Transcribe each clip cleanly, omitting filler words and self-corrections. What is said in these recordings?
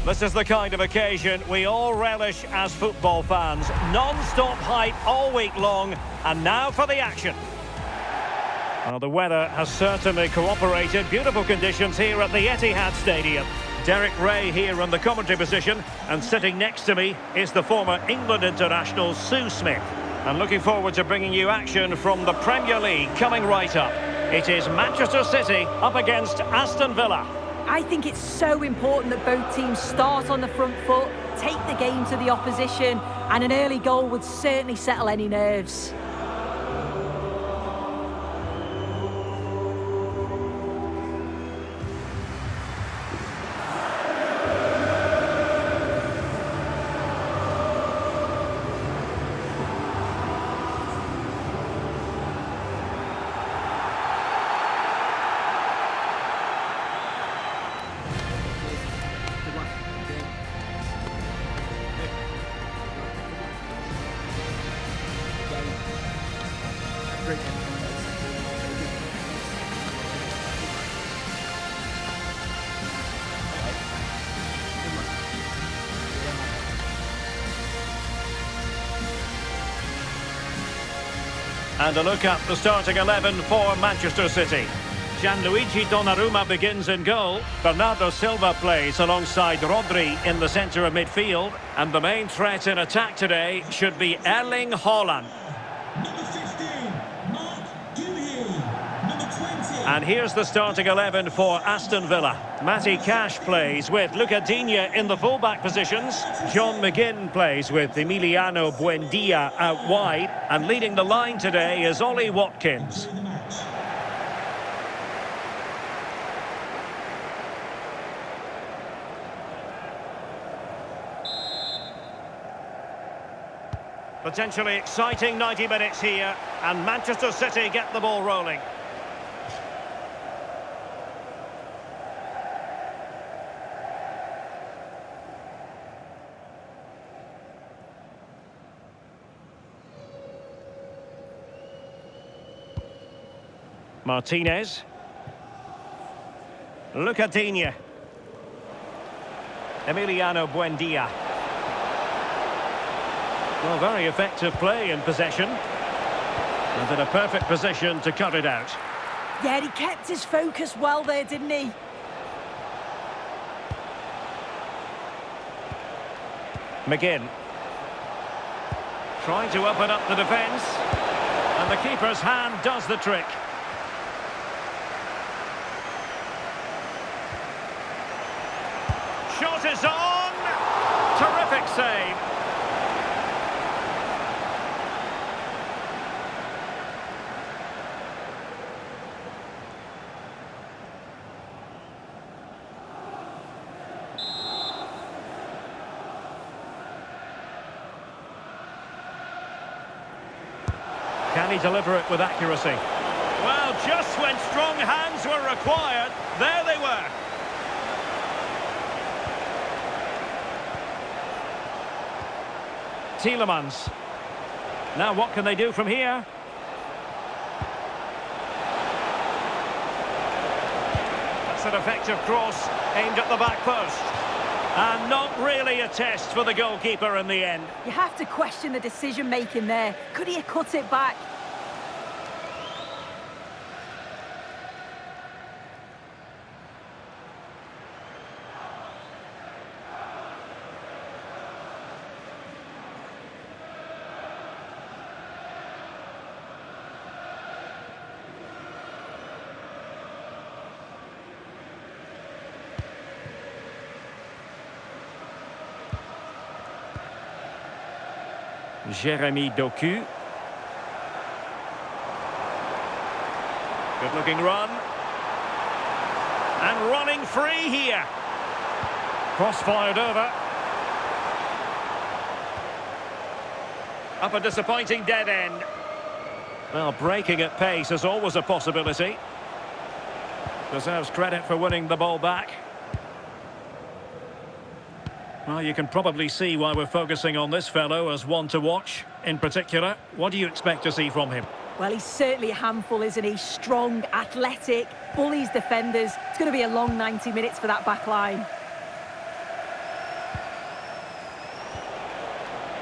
This is the kind of occasion we all relish as football fans. Non-stop hype all week long, and now for the action. Well, the weather has certainly cooperated. Beautiful conditions here at the Etihad Stadium. Derek Ray here in the commentary position, and sitting next to me is the former England international Sue Smith. And looking forward to bringing you action from the Premier League coming right up. It is Manchester City up against Aston Villa. I think it's so important that both teams start on the front foot, take the game to the opposition, and an early goal would certainly settle any nerves. And a look at the starting 11 for Manchester City. Gianluigi Donnarumma begins in goal. Bernardo Silva plays alongside Rodri in the centre of midfield. And the main threat in attack today should be Erling Haaland. And here's the starting 11 for Aston Villa. Matty Cash plays with Luca Digne in the full-back positions. John McGinn plays with Emiliano Buendia out wide. And leading the line today is Ollie Watkins. Potentially exciting 90 minutes here. And Manchester City get the ball rolling. Martinez. Luca Digne. Emiliano Buendia. Well, very effective play in possession. And in a perfect position to cut it out. Yeah, he kept his focus well there, didn't he? McGinn. Trying to open up the defence. And the keeper's hand does the trick. Shot is on! Terrific save. Can he deliver it with accuracy? Well, just when strong hands were required, there they were. Tielemans. Now what can they do from here? That's an effective cross aimed at the back post. And not really a test for the goalkeeper in the end. You have to question the decision-making there. Could he have cut it back? Jeremy Doku. Good looking run. And running free here. Cross fired over. Up a disappointing dead end. Well, breaking at pace is always a possibility. Deserves credit for winning the ball back. Well, you can probably see why we're focusing on this fellow as one to watch. In particular, what do you expect to see from him? Well, he's certainly a handful, isn't he? Strong, athletic, bullies defenders. It's going to be a long 90 minutes for that back line.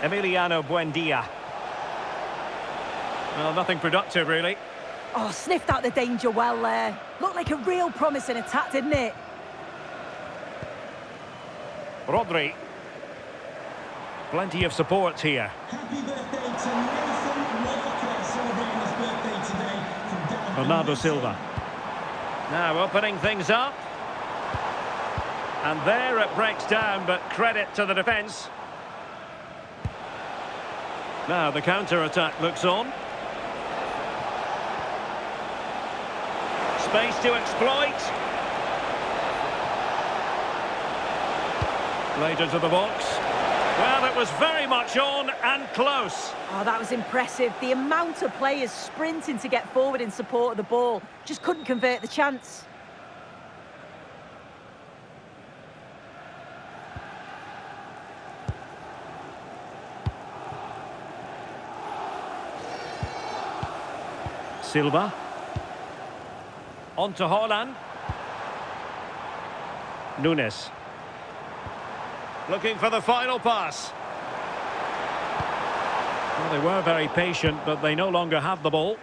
Emiliano Buendia. Well, nothing productive, really. Oh, sniffed out the danger well there. Looked like a real promising attack, didn't it? Rodri. Plenty of support here. Happy birthday to Nathan Walker, celebrating his birthday today from down Bernardo Silva. Now opening things up. And there it breaks down, but credit to the defence. Now the counter-attack looks on. Space to exploit. Later to the box. Well, it was very much on and close. Oh, that was impressive. The amount of players sprinting to get forward in support of the ball. Just couldn't convert the chance. Silva. On to Haaland. Nunes. Looking for the final pass. Well, they were very patient, but they no longer have the ball.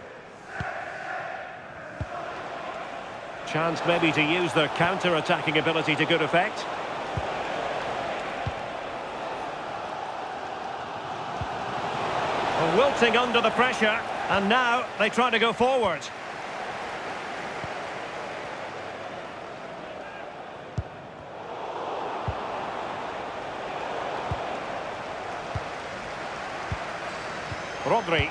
Chance maybe to use their counter-attacking ability to good effect. Well, wilting under the pressure, and now they try to go forward. Rodri.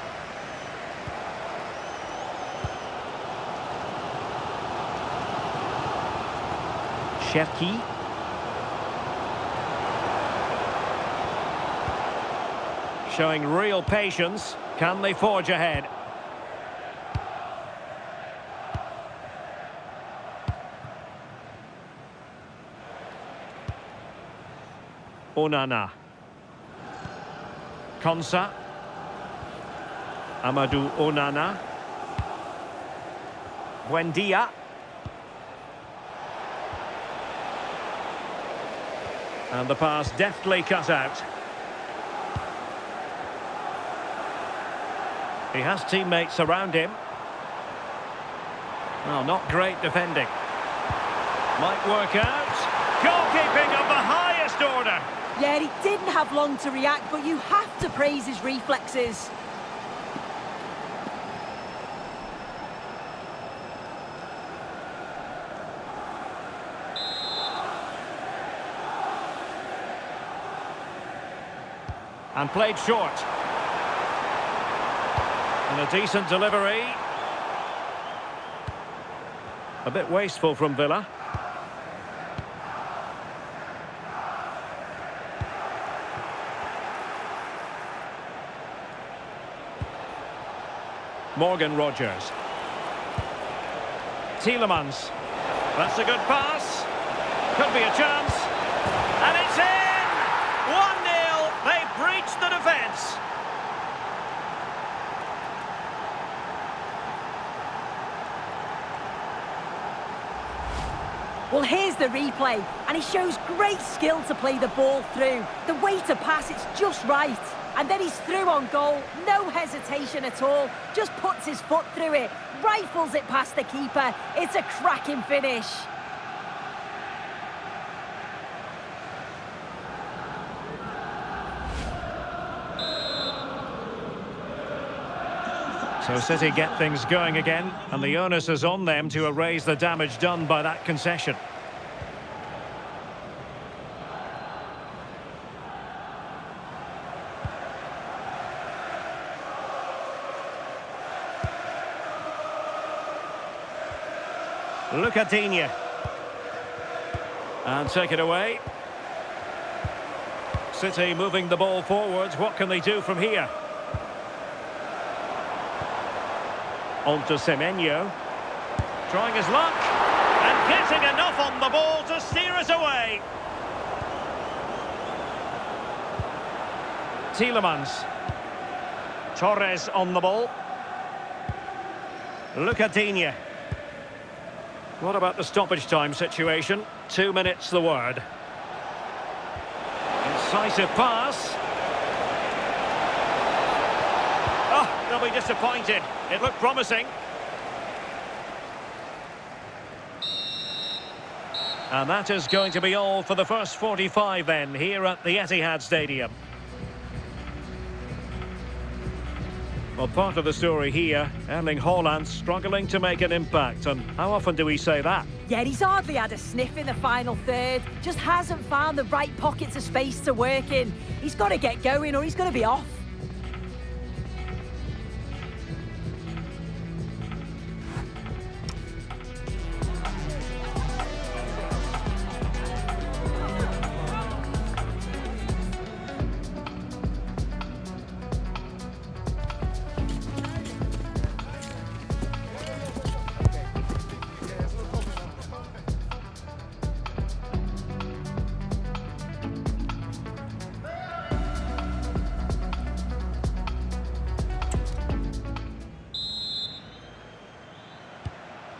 Cherki. Showing real patience. Can they forge ahead? Onana. Konsa. Amadou Onana. Buendia. And the pass deftly cut out. He has teammates around him. Well, not great defending. Might work out. Goalkeeping of the highest order. Yeah, he didn't have long to react, but you have to praise his reflexes. And played short. And a decent delivery. A bit wasteful from Villa. Morgan Rogers. Tielemans. That's a good pass. Could be a chance. And it's in! 1-0. They've breached the defence. Well, here's the replay, and he shows great skill to play the ball through. The way to pass, it's just right. And then he's through on goal, no hesitation at all. Just puts his foot through it, rifles it past the keeper. It's a cracking finish. So City get things going again, and the onus is on them to erase the damage done by that concession. Look at Digne. And take it away. City moving the ball forwards. What can they do from here? On to Semenyo. Trying his luck. And getting enough on the ball to steer us away. Tielemans. Torres on the ball. Look at Digne. What about the stoppage time situation? 2 minutes the word. Incisive pass. They'll be disappointed. It looked promising. And that is going to be all for the first 45 then, here at the Etihad Stadium. Well, part of the story here, Erling Haaland struggling to make an impact. And how often do we say that? Yeah, he's hardly had a sniff in the final third. Just hasn't found the right pockets of space to work in. He's got to get going or he's going to be off.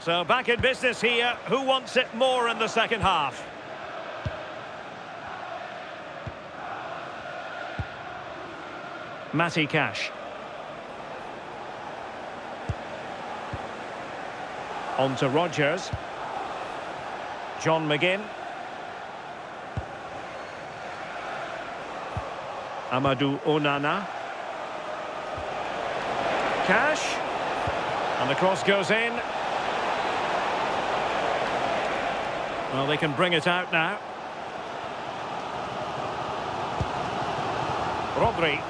So back in business here. Who wants it more in the second half? Matty Cash. On to Rodgers. John McGinn. Amadou Onana. Cash. And the cross goes in. Well, they can bring it out now. Rodri.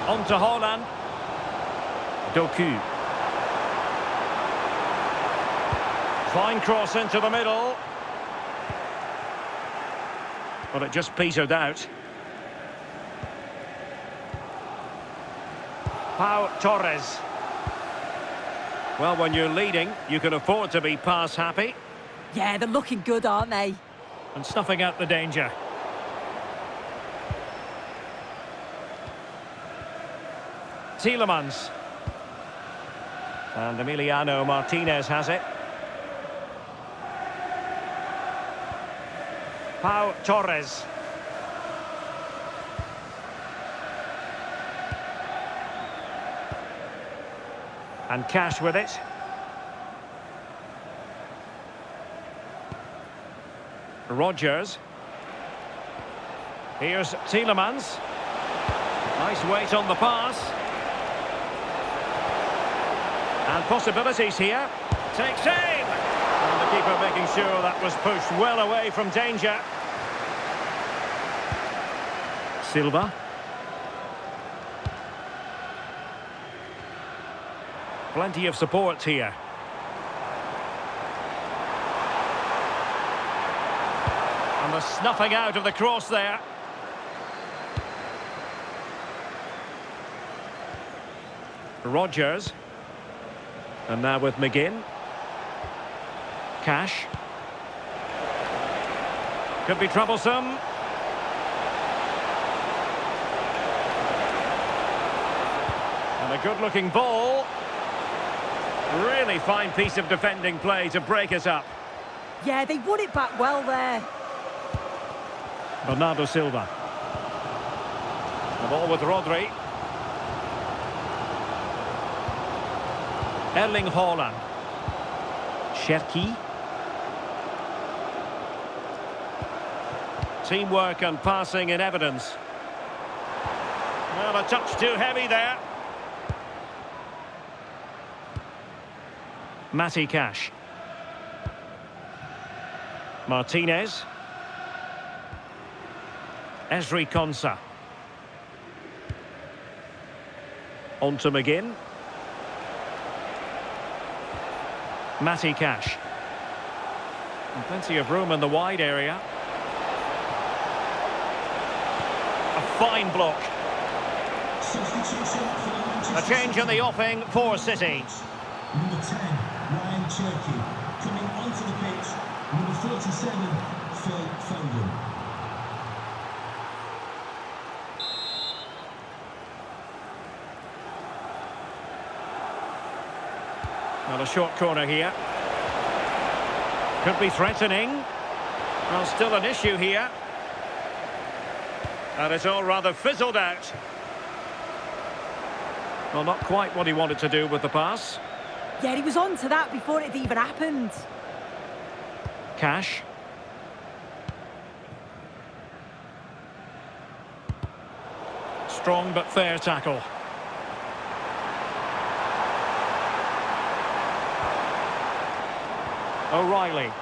On to Haaland. Doku. Fine cross into the middle. But it just petered out. Pau Torres. Well, when you're leading, you can afford to be pass happy. Yeah, they're looking good, aren't they? And snuffing out the danger. Tielemans. And Emiliano Martinez has it. Pau Torres. And Cash with it. Rodgers. Here's Tielemans. Nice weight on the pass. And possibilities here. Takes aim! And the keeper making sure that was pushed well away from danger. Silva. Plenty of support here. And the snuffing out of the cross there. Rodgers. And now with McGinn. Cash. Could be troublesome. And a good-looking ball. Really fine piece of defending play to break it up. Yeah, they won it back well there. Bernardo Silva. The ball with Rodri. Erling Haaland. Cherki. Teamwork and passing in evidence. Well, a touch too heavy there. Matty Cash. Martinez. Ezri Konsa. On to McGinn. Matty Cash. And plenty of room in the wide area. A fine block. A change in the offing for City. Number 10, Ryan Cherky. Coming onto the pitch, number 47, Phil Foden. Well, a short corner here. Could be threatening. Well, still an issue here. And it's all rather fizzled out. Well, not quite what he wanted to do with the pass. Yeah, he was on to that before it even happened. Cash. Strong but fair tackle. O'Reilly.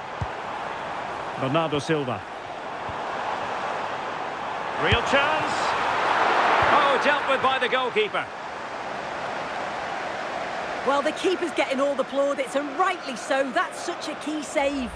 Bernardo Silva. Real chance. Oh, dealt with by the goalkeeper. Well, the keeper's getting all the plaudits, and rightly so. That's such a key save.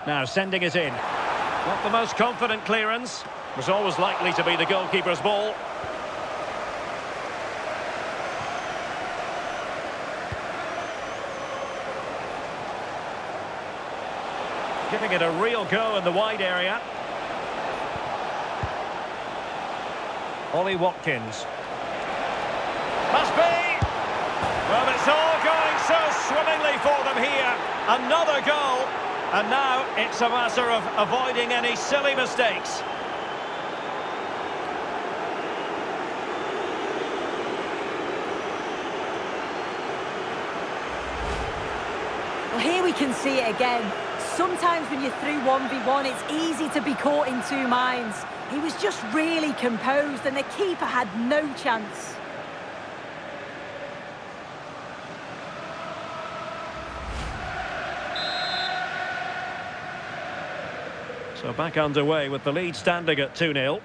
Now sending it in. Not the most confident clearance. Was always likely to be the goalkeeper's ball. Giving it a real go in the wide area. Ollie Watkins. Must be! Well, it's all going so swimmingly for them here. Another goal. And now it's a matter of avoiding any silly mistakes. Well, here we can see it again. Sometimes when you're through 1v1, it's easy to be caught in two minds. He was just really composed, and the keeper had no chance. So back underway with the lead standing at 2-0.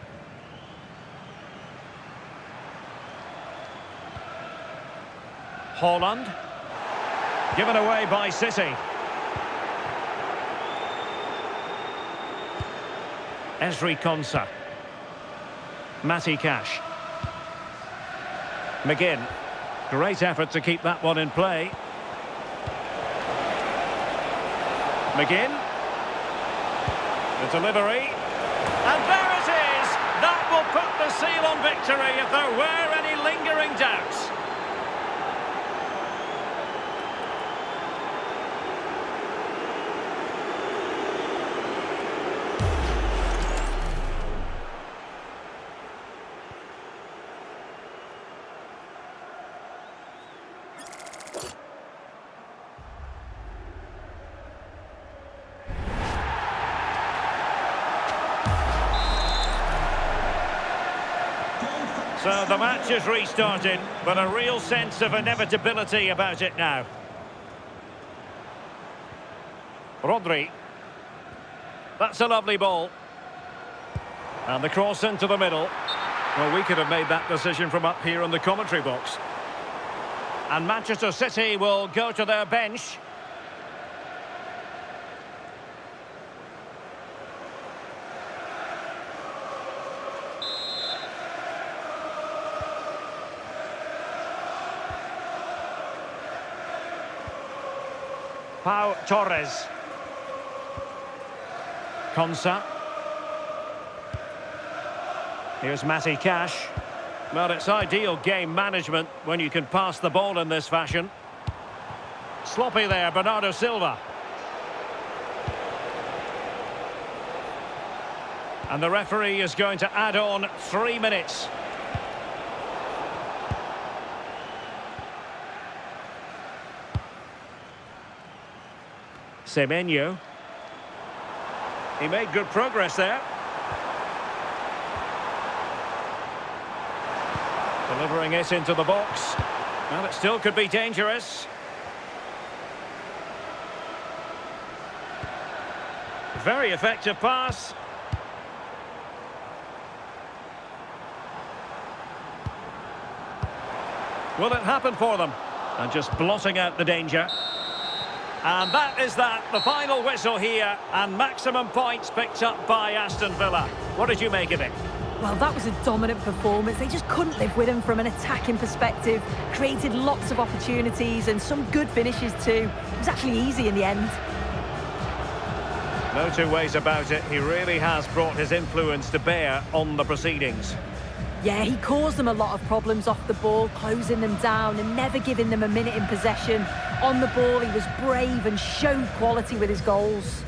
Haaland. Given away by City. Ezri Konsa. Matty Cash. McGinn. Great effort to keep that one in play. McGinn. The delivery. And there it is! That will put the seal on victory if there were any lingering doubts. So the match has restarted, but a real sense of inevitability about it now. Rodri. That's a lovely ball. And the cross into the middle. Well, we could have made that decision from up here in the commentary box. And Manchester City will go to their bench. Pau Torres. Konsa. Here's Matty Cash. Well, it's ideal game management when you can pass the ball in this fashion. Sloppy there, Bernardo Silva. And the referee is going to add on 3 minutes. Semenyo. He made good progress there. Delivering it into the box. Well, it still could be dangerous. Very effective pass. Will it happen for them? And just blotting out the danger. And that is that, the final whistle here, and maximum points picked up by Aston Villa. What did you make of it? Well, that was a dominant performance. They just couldn't live with him from an attacking perspective. Created lots of opportunities and some good finishes too. It was actually easy in the end. No two ways about it. He really has brought his influence to bear on the proceedings. Yeah, he caused them a lot of problems off the ball, closing them down and never giving them a minute in possession. On the ball, he was brave and showed quality with his goals.